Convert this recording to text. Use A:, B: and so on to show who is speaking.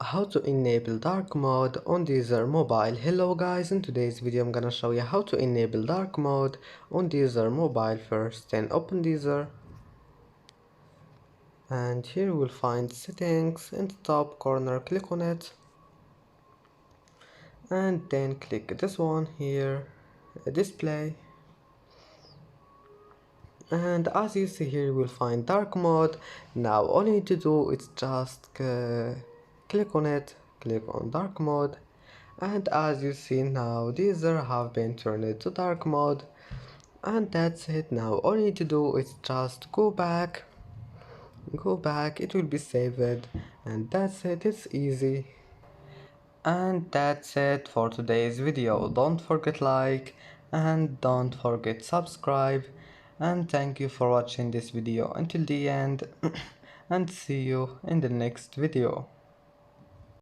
A: How to enable dark mode on Deezer mobile. Hello guys, in today's video I'm gonna show you how to enable dark mode on Deezer mobile. First, then open Deezer, and here you will find settings in the top corner. Click on it and then click this one here, display, and as you see here you will find dark mode. Now all you need to do is just click on it, click on dark mode, and as you see now Deezer have been turned to dark mode, and that's it. Now all you need to do is just go back, it will be saved, and that's it. It's easy. And that's it for today's video. Don't forget like and don't forget subscribe, and thank you for watching this video until the end and see you in the next video.